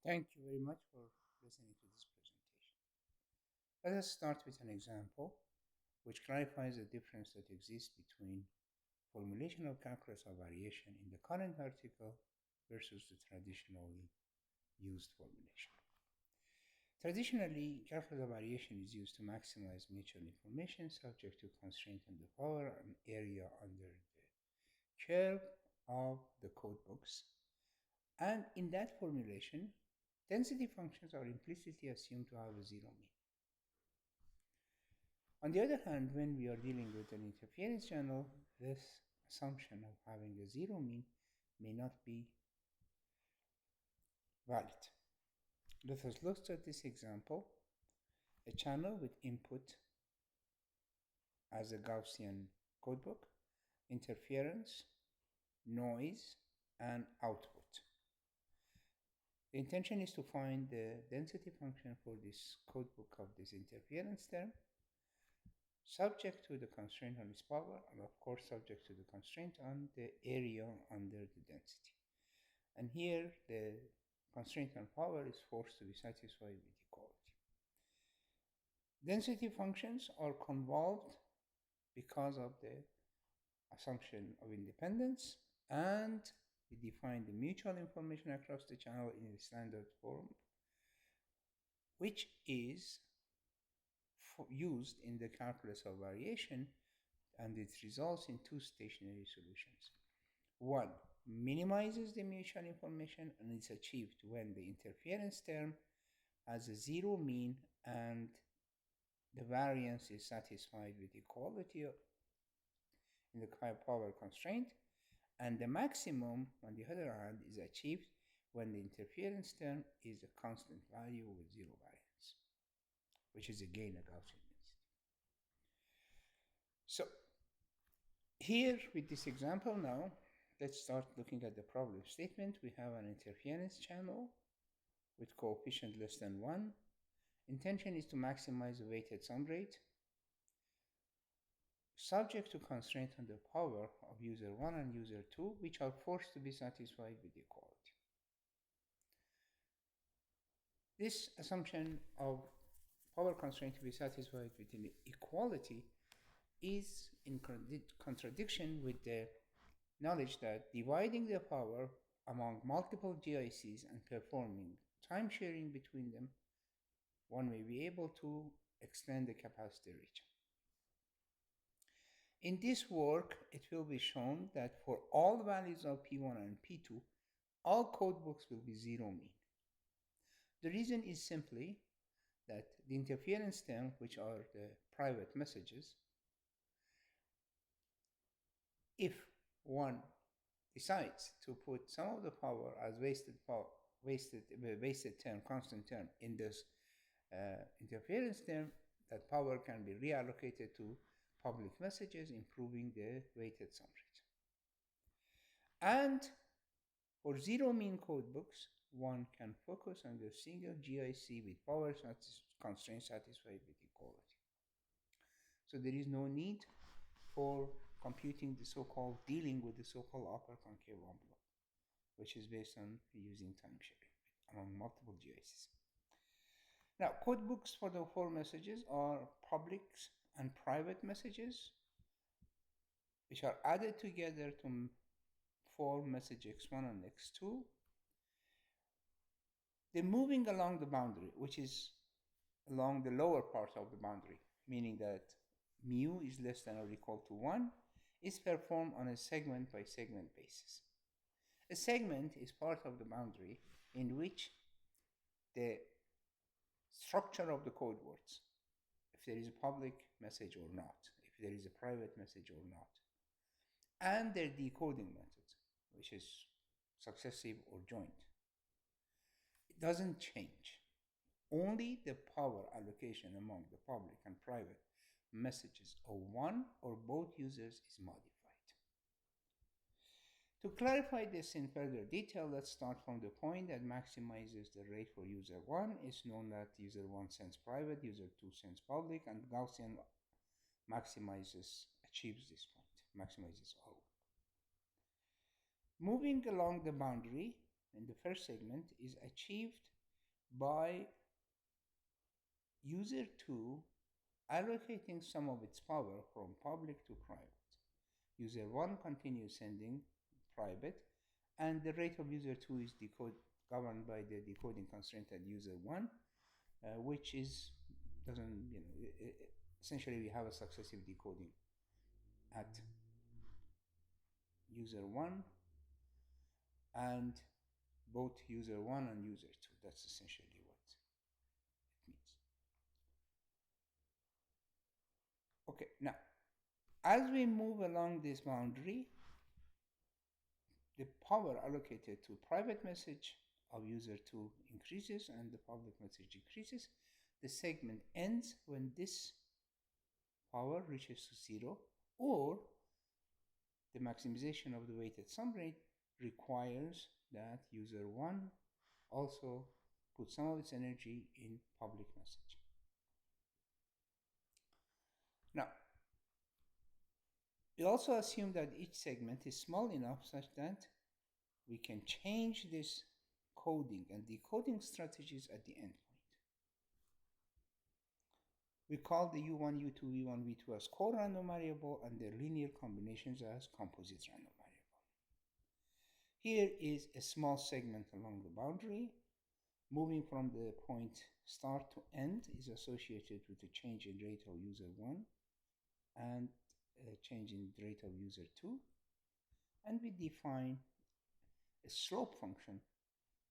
Thank you very much for listening to this presentation. Let us start with an example which clarifies the difference that exists between formulation of calculus of variation in the current article versus the traditionally used formulation. Traditionally, calculus of variation is used to maximize mutual information subject to constraint on the power and area under the curve of the code books. And in that formulation, density functions are implicitly assumed to have a zero mean. On the other hand, when we are dealing with an interference channel, this assumption of having a zero mean may not be valid. Let us look at this example, a channel with input as a Gaussian codebook, interference, noise, and output. The intention is to find the density function for this codebook of this interference term, subject to the constraint on its power, and of course subject to the constraint on the area under the density. And here the constraint on power is forced to be satisfied with equality. Density functions are convolved because of the assumption of independence, and we define the mutual information across the channel in a standard form, which is used in the calculus of variation, and it results in two stationary solutions. One minimizes the mutual information, and it's achieved when the interference term has a zero mean and the variance is satisfied with equality in the power constraint, and the maximum, on the other hand, is achieved when the interference term is a constant value with zero variance, which is again a Gaussian density. So here with this example now, let's start looking at the problem statement. We have an interference channel with coefficient less than 1. Intention is to maximize the weighted sum rate, subject to constraint on the power of user 1 and user 2, which are forced to be satisfied with equality. This assumption of power constraint to be satisfied with equality is in contradiction with the knowledge that dividing the power among multiple GICs and performing time sharing between them, one may be able to extend the capacity region. In this work, it will be shown that for all values of P1 and P2, all codebooks will be zero mean. The reason is simply that the interference term, which are the private messages, if one decides to put some of the power as wasted term, constant term in this interference term, that power can be reallocated to public messages, improving the weighted sum rate. And for zero mean codebooks, one can focus on the single GIC with power constraint satisfied with equality. So there is no need for computing the so-called, dealing with the so-called upper concave envelope, which is based on using time sharing among multiple GICs. Now, codebooks for the four messages are public and private messages, which are added together to form message x1 and x2. They're moving along the boundary, which is along the lower part of the boundary, meaning that mu is less than or equal to 1, is performed on a segment by segment basis. A segment is part of the boundary in which the structure of the code words, if there is a public message or not, if there is a private message or not, and their decoding method, which is successive or joint, it doesn't change. Only the power allocation among the public and private messages of one or both users is modified. To clarify this in further detail, let's start from the point that maximizes the rate for user 1 is known that user 1 sends private, user 2 sends public, and Gaussian achieves this point, maximizes all. Moving along the boundary in the first segment is achieved by user 2 allocating some of its power from public to private. User 1 continues sending private, and the rate of user 2 is governed by the decoding constraint at user 1, which is doesn't essentially we have a successive decoding at user 1 and both user 1 and user 2. That's essentially what it means. Okay, now as we move along this boundary, the power allocated to private message of user 2 increases and the public message decreases. The segment ends when this power reaches to 0, or the maximization of the weighted sum rate requires that user 1 also put some of its energy in public message. Now, we also assume that each segment is small enough such that we can change this coding and decoding strategies at the endpoint. We call the U1, U2, V1, V2 as co-random variable and their linear combinations as composite random variable. Here is a small segment along the boundary. Moving from the point start to end is associated with a change in rate of user 1 and a change in rate of user 2. And we define a slope function,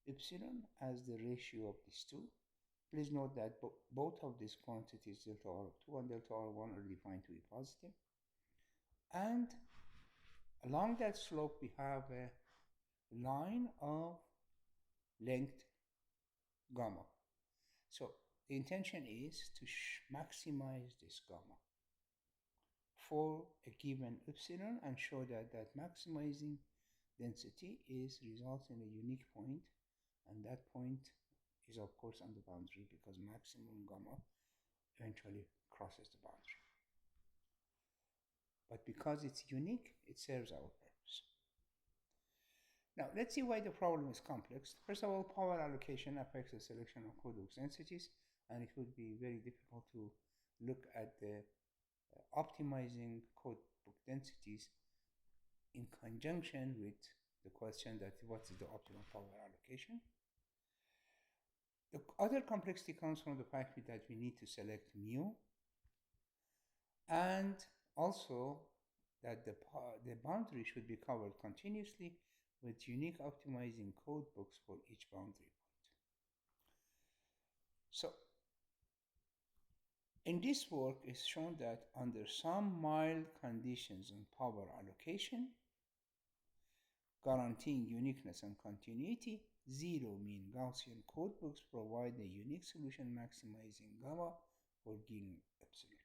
epsilon, as the ratio of these two. Please note that both of these quantities, delta R2 and delta R1, are defined to be positive. And along that slope, we have a line of length gamma. So the intention is to maximize this gamma for a given epsilon and show that maximizing density results in a unique point, and that point is of course on the boundary because maximum gamma eventually crosses the boundary. But because it's unique, it serves our purpose. Now let's see why the problem is complex. First of all, power allocation affects the selection of codebook densities, and it would be very difficult to look at the optimizing codebook densities in conjunction with the question that what is the optimal power allocation. The other complexity comes from the fact that we need to select mu, and also that the boundary should be covered continuously with unique optimizing codebooks for each boundary point. So in this work, it's shown that under some mild conditions on power allocation, guaranteeing uniqueness and continuity, zero mean Gaussian codebooks provide a unique solution maximizing gamma for given epsilon.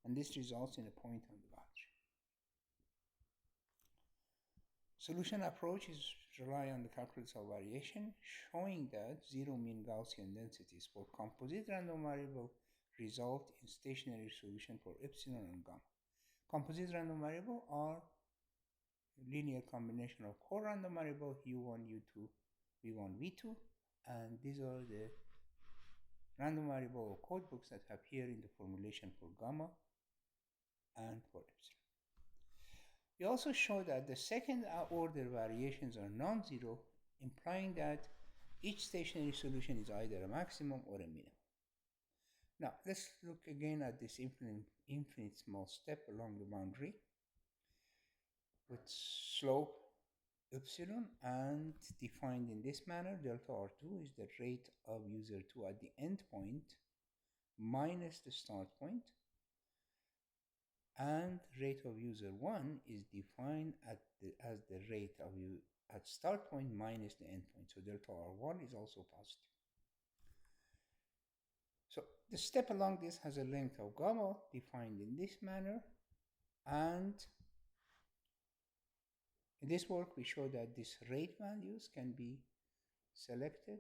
And this results in a point on the boundary. Solution approaches rely on the calculus of variation, showing that zero mean Gaussian densities for composite random variable result in stationary solution for epsilon and gamma. Composite random variable are linear combination of co-random variable U1, U2, V1, V2, and these are the random variable or codebooks that appear in the formulation for gamma and for epsilon. We also show that the second order variations are non-zero, implying that each stationary solution is either a maximum or a minimum. Now let's look again at this infinite small step along the boundary with slope epsilon, and defined in this manner. Delta R2 is the rate of user 2 at the end point minus the start point, and rate of user 1 is defined as the rate of at start point minus the end point. So delta R1 is also positive. So the step along this has a length of gamma defined in this manner, and in this work we show that these rate values can be selected,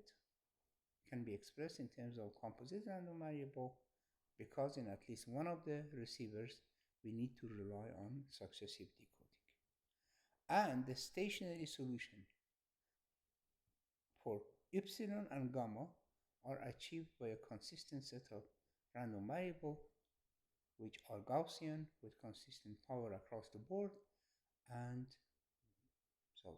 can be expressed in terms of composite random variable, because in at least one of the receivers we need to rely on successive decoding. And the stationary solution for epsilon and gamma are achieved by a consistent set of random variables which are Gaussian with consistent power across the board. And so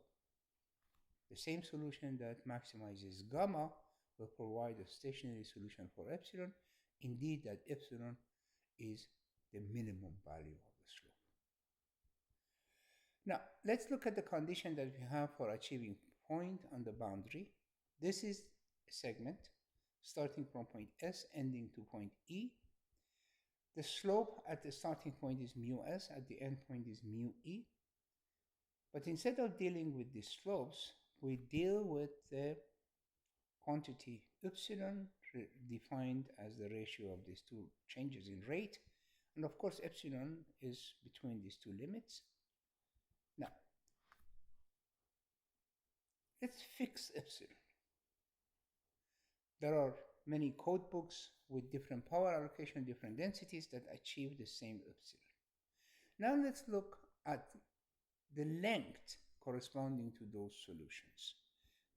the same solution that maximizes gamma will provide a stationary solution for epsilon. Indeed, that epsilon is the minimum value of the slope. Now, let's look at the condition that we have for achieving point on the boundary. This is a segment starting from point S, ending to point E. The slope at the starting point is mu S, at the end point is mu E. But instead of dealing with the slopes, we deal with the quantity epsilon, defined as the ratio of these two changes in rate. And of course, epsilon is between these two limits. Now, let's fix epsilon. There are many code books with different power allocation, different densities that achieve the same epsilon. Now let's look at the length corresponding to those solutions.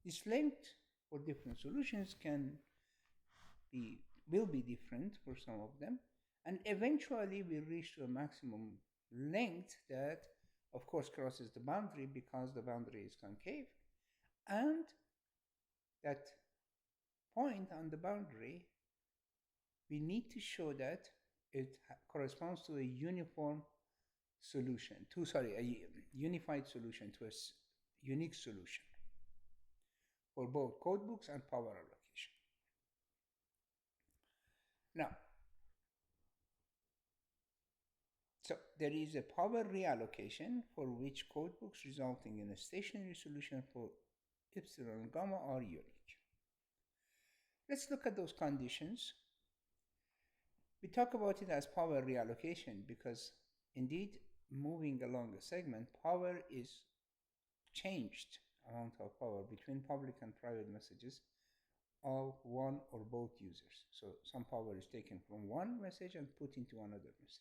This length for different solutions will be different for some of them, and eventually we reach to a maximum length that of course crosses the boundary because the boundary is concave, and that point on the boundary we need to show that it corresponds to a uniform solution, a unified solution, to a unique solution for both code books and power allocation. Now, so there is a power reallocation for which code books resulting in a stationary solution for epsilon and gamma are unique. Let's look at those conditions. We talk about it as power reallocation because indeed moving along a segment, power is changed amount of power between public and private messages of one or both users. So some power is taken from one message and put into another message.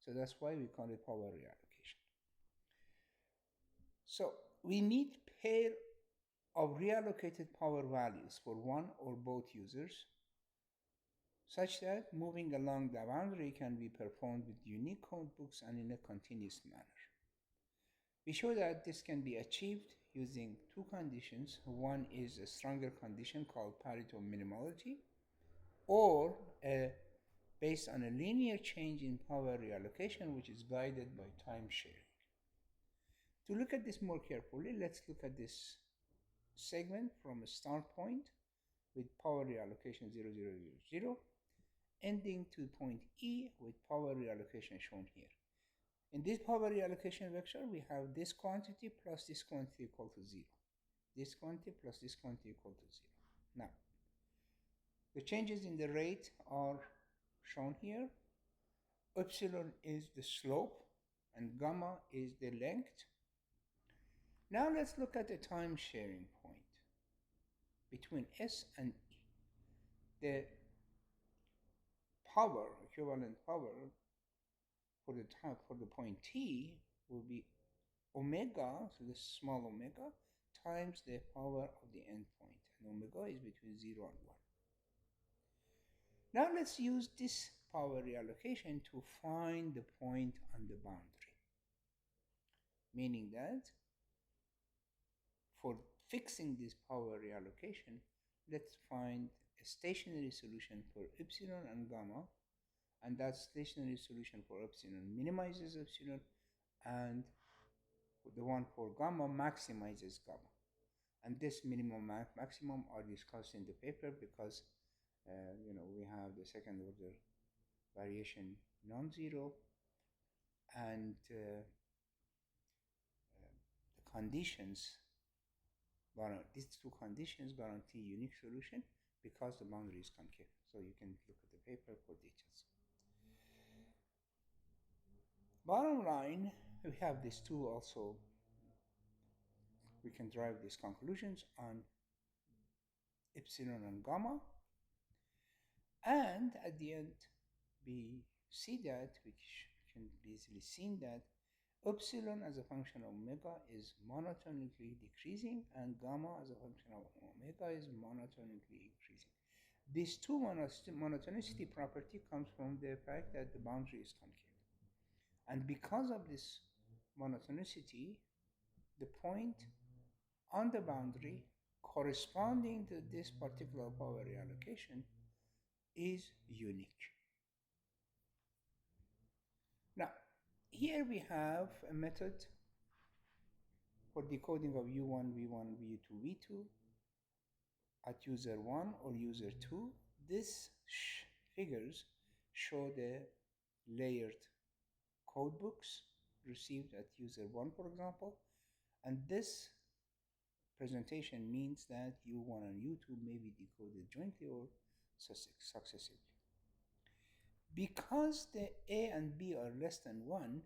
So that's why we call it power reallocation. So we need pair of reallocated power values for one or both users such that moving along the boundary can be performed with unique code books and in a continuous manner. We show that this can be achieved using two conditions. One is a stronger condition called parity of minimality, or based on a linear change in power reallocation, which is guided by time sharing. To look at this more carefully, let's look at this segment from a start point with power reallocation 0, 0, 0, 0, ending to point E with power reallocation shown here. In this power reallocation vector, we have this quantity plus this quantity equal to 0. This quantity plus this quantity equal to 0. Now, the changes in the rate are shown here. Epsilon is the slope and gamma is the length. Now let's look at the time sharing point between S and E. The power, equivalent power for the point T will be omega, so this small omega, times the power of the endpoint. And omega is between 0 and 1. Now let's use this power reallocation to find the point on the boundary. Meaning that for fixing this power reallocation, let's find a stationary solution for epsilon and gamma, and that stationary solution for epsilon minimizes epsilon, and the one for gamma maximizes gamma. And this minimum maximum are discussed in the paper because we have the second order variation non-zero, and the conditions, these two conditions guarantee unique solution because the boundary is concave. So you can look at the paper for details. Bottom line, we have these two also. We can derive these conclusions on epsilon and gamma. And at the end, we see that, which can be easily seen, that epsilon as a function of omega is monotonically decreasing and gamma as a function of omega is monotonically increasing. This two monotonicity property comes from the fact that the boundary is concave. And because of this monotonicity, the point on the boundary corresponding to this particular power reallocation is unique. Now, here we have a method for decoding of U1, V1, V2, V2 at user 1 or user 2. These figures show the layered code books received at user 1, for example, and this presentation means that U1 and U2 may be decoded jointly or successively. Because the A and B are less than 1,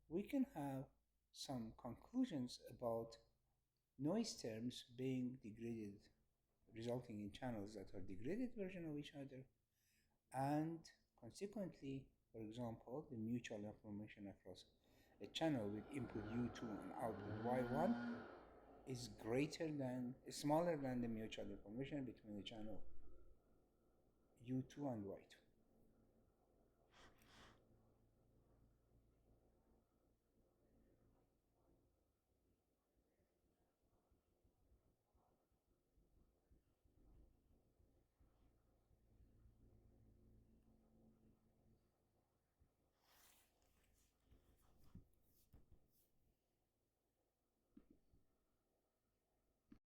we can have some conclusions about noise terms being degraded, resulting in channels that are degraded version of each other, and consequently, for example, the mutual information across a channel with input U2 and output Y1 is smaller than the mutual information between the channel U2 and Y2.